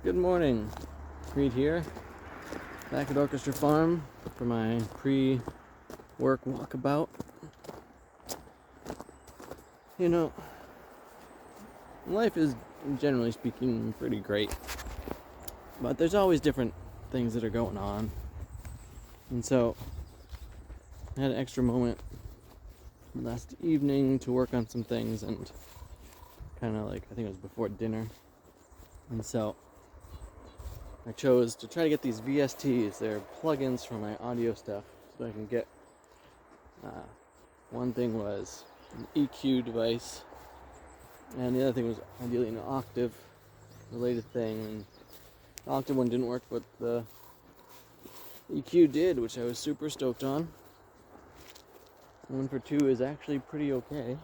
Good morning, Reed here, back at Orchestra Farm for my pre-work walkabout. You know, life is, generally speaking, pretty great, but there's always different things that are going on, and so I had an extra moment last evening to work on some things, and kind of like, I think it was before dinner, and so I chose to try to get these VSTs. They're plugins for my audio stuff, so I can get. One thing was an EQ device, and the other thing was ideally an octave related thing. And the octave one didn't work, but the EQ did, which I was super stoked on. 1 for 2 is actually pretty okay.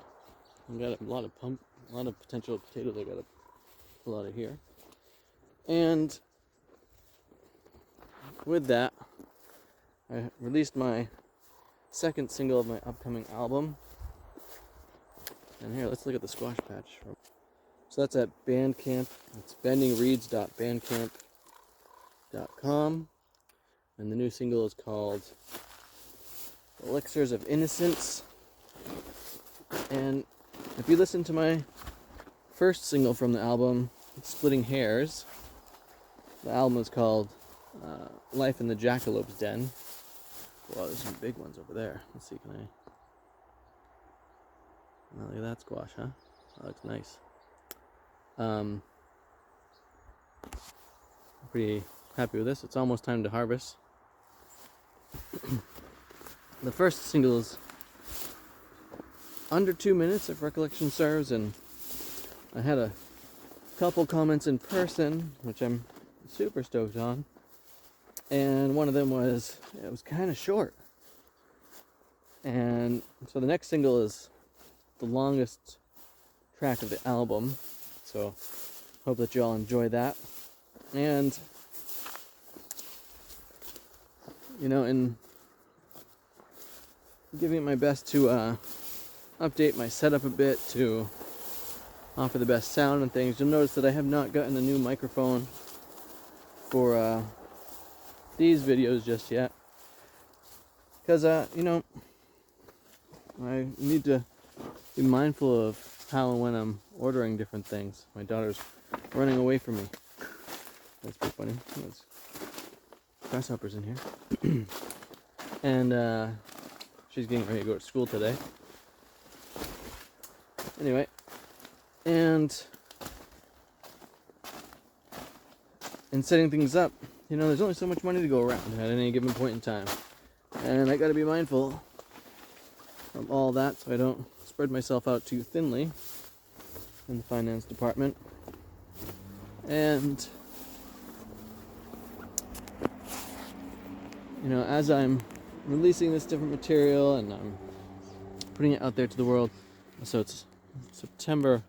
I got a lot of potential potatoes I gotta pull out of here, and with that, I released my second single of my upcoming album. And here, let's look at the squash patch. So that's at Bandcamp. It's bendingreeds.bandcamp.com. And the new single is called Elixirs of Innocence. And if you listen to my first single from the album, Splitting Hairs, the album is called Life in the Jackalope's Den. Wow, there's some big ones over there. Let's see, can I... Oh, look at that squash, huh? That looks nice. I'm pretty happy with this. It's almost time to harvest. The first single is under 2 minutes, if recollection serves, and I had a couple comments in person, which I'm super stoked on. And one of them was, it was kind of short. And so the next single is the longest track of the album. So hope that you all enjoy that. And, you know, in giving it my best to update my setup a bit to offer the best sound and things, you'll notice that I have not gotten a new microphone for these videos just yet, because you know, I need to be mindful of how and when I'm ordering different things. My daughter's running away from me. That's pretty funny. There's grasshoppers in here. And she's getting ready to go to school today. Anyway, and in setting things up, you know, there's only so much money to go around at any given point in time. And I gotta be mindful of all that so I don't spread myself out too thinly in the finance department. And, you know, as I'm releasing this different material and I'm putting it out there to the world, so it's September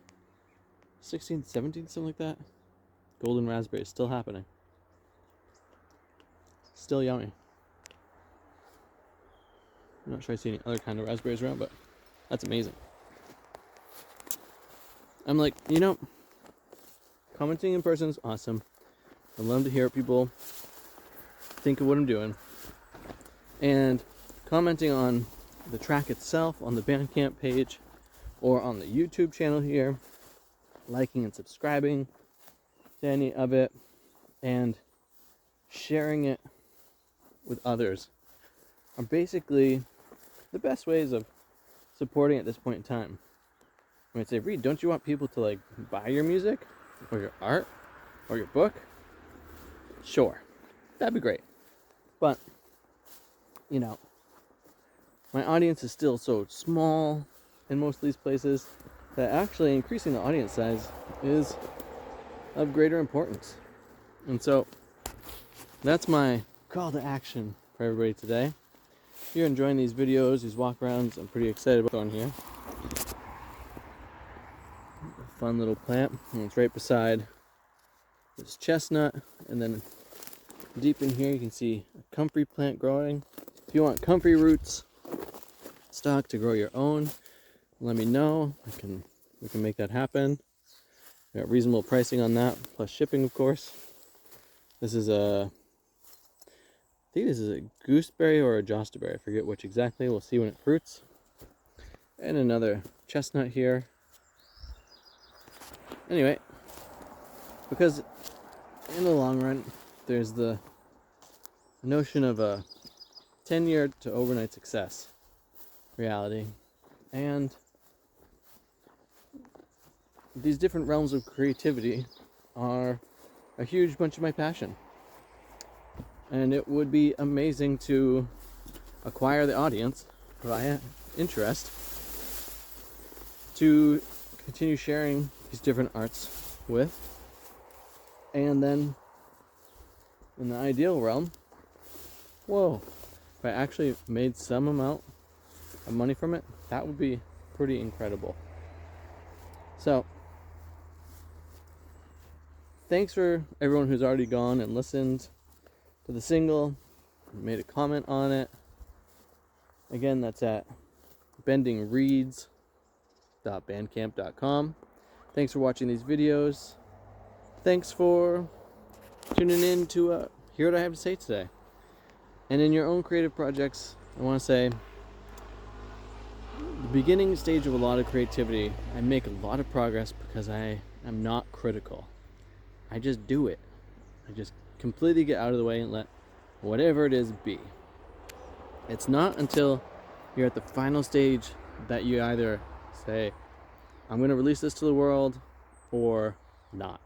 16th, 17th, something like that. Golden raspberry is still happening. Still yummy. I'm not sure I see any other kind of raspberries around, but that's amazing. I'm like, you know, commenting in person is awesome. I love to hear what people think of what I'm doing. And commenting on the track itself, on the Bandcamp page, or on the YouTube channel here, liking and subscribing to any of it, and sharing it with others are basically the best ways of supporting at this point in time. I might say, Reed, don't you want people to like buy your music or your art or your book? Sure, that'd be great. But, you know, my audience is still so small in most of these places that actually increasing the audience size is of greater importance. And so that's my call to action for everybody today. If you're enjoying these videos, these walk-arounds, I'm pretty excited about going here. A fun little plant, and it's right beside this chestnut, and then deep in here you can see a comfrey plant growing. If you want comfrey roots stock to grow your own, let me know. We can make that happen. We got reasonable pricing on that, plus shipping, of course. This is I think this is a gooseberry or a josterberry. I forget which exactly. We'll see when it fruits. And another chestnut here. Anyway, because in the long run, there's the notion of a 10-year to overnight success reality. And these different realms of creativity are a huge bunch of my passion. And it would be amazing to acquire the audience via interest to continue sharing these different arts with. And then in the ideal realm, whoa, if I actually made some amount of money from it, that would be pretty incredible. So thanks for everyone who's already gone and listened to the single, made a comment on it. Again, that's at bendingreeds.bandcamp.com. Thanks for watching these videos. Thanks for tuning in to hear what I have to say today. And in your own creative projects, I want to say, the beginning stage of a lot of creativity, I make a lot of progress because I am not critical. I just do it. I just completely get out of the way and let whatever it is be. It's not until you're at the final stage that you either say, I'm going to release this to the world, or not.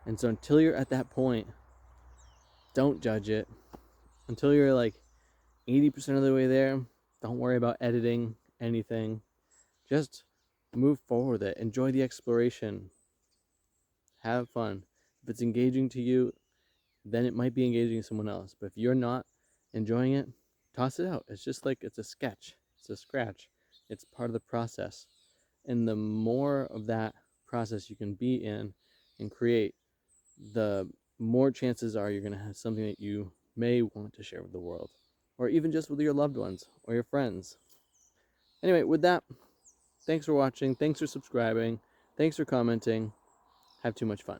And so until you're at that point, don't judge it. Until you're like 80% of the way there, don't worry about editing anything. Just move forward with it. Enjoy the exploration. Have fun. If it's engaging to you, then it might be engaging to someone else. But if you're not enjoying it, toss it out. It's just like it's a sketch. It's a scratch. It's part of the process. And the more of that process you can be in and create, the more chances are you're going to have something that you may want to share with the world, or even just with your loved ones or your friends. Anyway, with that, thanks for watching. Thanks for subscribing. Thanks for commenting. Have too much fun.